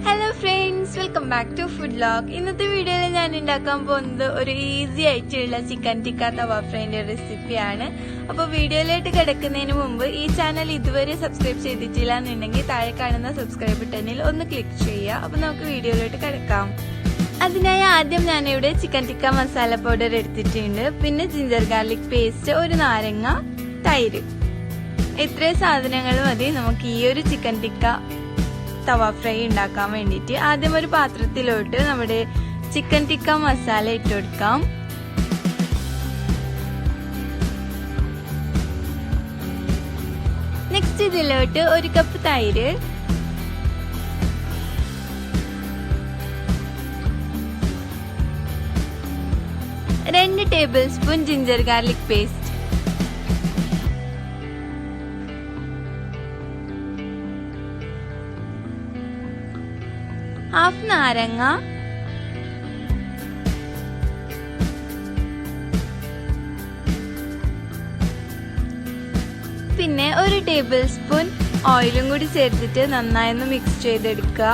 Hello friends, welcome back to food vlog. ഇന്നത്തെ വീഡിയോയിൽ ഞാൻ ഉണ്ടാക്കാൻ പോകുന്നത് ഒരു ഈസി ആയിട്ടുള്ള ചിക്കൻ ടിക്ക തവ ഫ്രൈന്റെ റെസിപ്പി ആണ്. അപ്പോൾ വീഡിയോയിലേക്ക് കിടക്കുന്നതിന് മുമ്പ് ഈ ചാനൽ ഇതുവരെ സബ്സ്ക്രൈബ് ചെയ്തിട്ടില്ല എന്നുണ്ടെങ്കിൽ താഴെ കാണുന്ന സബ്സ്ക്രൈബ് ബട്ടണിൽ ഒന്ന് ക്ലിക്ക് ചെയ്യുക. അപ്പോൾ നമുക്ക് വീഡിയോയിലേക്ക് കിടക്കാം. അതിനായി ആദ്യം ഞാനിവിടെ ചിക്കൻ ടിക്ക മസാല പൗഡർ എടുത്തിട്ടുണ്ട്. പിന്നെ ജിഞ്ചർ ഗാർലിക് പേസ്റ്റ്, ഒരു നാരങ്ങ, തൈര്. ഇത്രയും സാധനങ്ങൾ മതി നമുക്ക് ഈ ഒരു ചിക്കൻ ടിക്ക തവ ഫ്രൈ ഉണ്ടാക്കാൻ വേണ്ടിയിട്ട്. ആദ്യം ഒരു പാത്രത്തിലോട്ട് നമ്മുടെ ചിക്കൻ ടിക്ക മസാല ഇട്ട് കൊടുക്കാം. നെക്സ്റ്റ് ഇതിലോട്ട് ഒരു കപ്പ് തൈര്, രണ്ട് table spoon ginger garlic paste, half നാരങ്ങ, പിന്നെ ഒരു ടേബിൾ സ്പൂൺ ഓയിലും കൂടി ചേർത്തിട്ട് നന്നായി ഒന്ന് മിക്സ് ചെയ്തെടുക്കുക.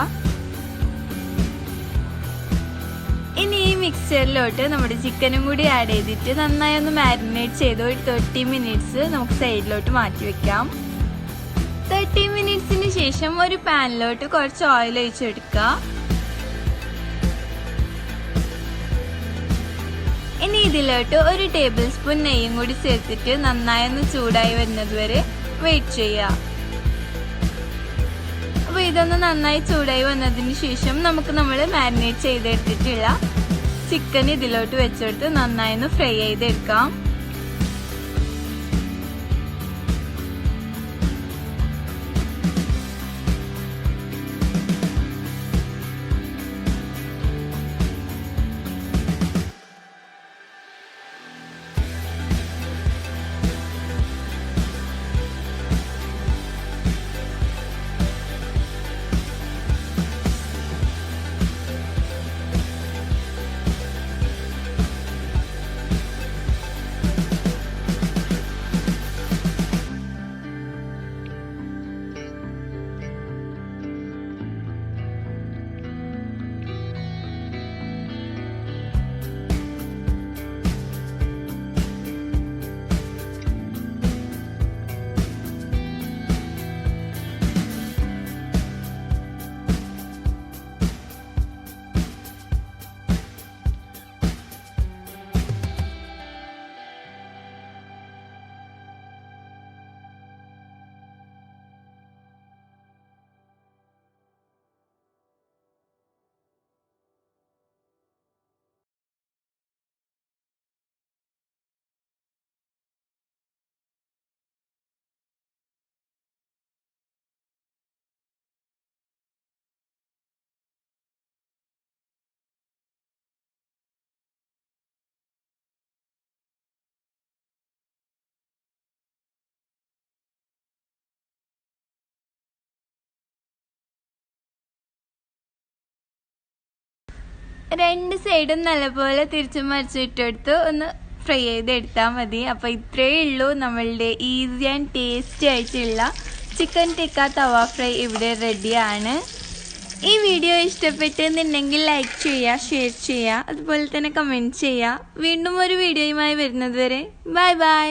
ഇനി ഈ മിക്സ്ചറിലോട്ട് നമ്മുടെ ചിക്കനും കൂടി ആഡ് ചെയ്തിട്ട് നന്നായി ഒന്ന് മാരിനേറ്റ് ചെയ്ത് ഒരു 30 മിനിറ്റ്സ് നമുക്ക് സൈഡിലോട്ട് മാറ്റി വെക്കാം. 30 മിനിറ്റ്സിന് ശേഷം ഒരു പാനിലോട്ട് കുറച്ച് ഓയിൽ ഒഴിച്ചെടുക്കുക. ഇനി ഇതിലോട്ട് ഒരു ടേബിൾ സ്പൂൺ നെയ്യും കൂടി ചേർത്തിട്ട് നന്നായി ഒന്ന് ചൂടായി വരുന്നത് വരെ വെയിറ്റ് ചെയ്യുക. അപ്പോൾ ഇതൊന്ന് നന്നായി ചൂടായി വന്നതിന് ശേഷം നമുക്ക് നമ്മൾ മാരിനേറ്റ് ചെയ്തെടുത്തിട്ടുള്ള ചിക്കൻ ഇതിലോട്ട് വെച്ചെടുത്ത് നന്നായി ഒന്ന് ഫ്രൈ ചെയ്തെടുക്കാം. രണ്ട് സൈഡും നല്ലപോലെ തിരിച്ചു മറിച്ചിട്ടെടുത്ത് ഒന്ന് ഫ്രൈ ചെയ്തെടുത്താൽ മതി. അപ്പോൾ ഇത്രയേ ഉള്ളൂ നമ്മളുടെ ഈസി ആൻഡ് ടേസ്റ്റി ആയിട്ടുള്ള ചിക്കൻ ടിക്ക തവ ഫ്രൈ ഇവിടെ റെഡിയാണ്. ഈ വീഡിയോ ഇഷ്ടപ്പെട്ടെന്നുണ്ടെങ്കിൽ ലൈക്ക് ചെയ്യുക, ഷെയർ ചെയ്യുക, അതുപോലെ തന്നെ കമൻറ്റ് ചെയ്യുക. വീണ്ടും ഒരു വീഡിയോയുമായി വരുന്നത് വരെ ബൈ ബൈ.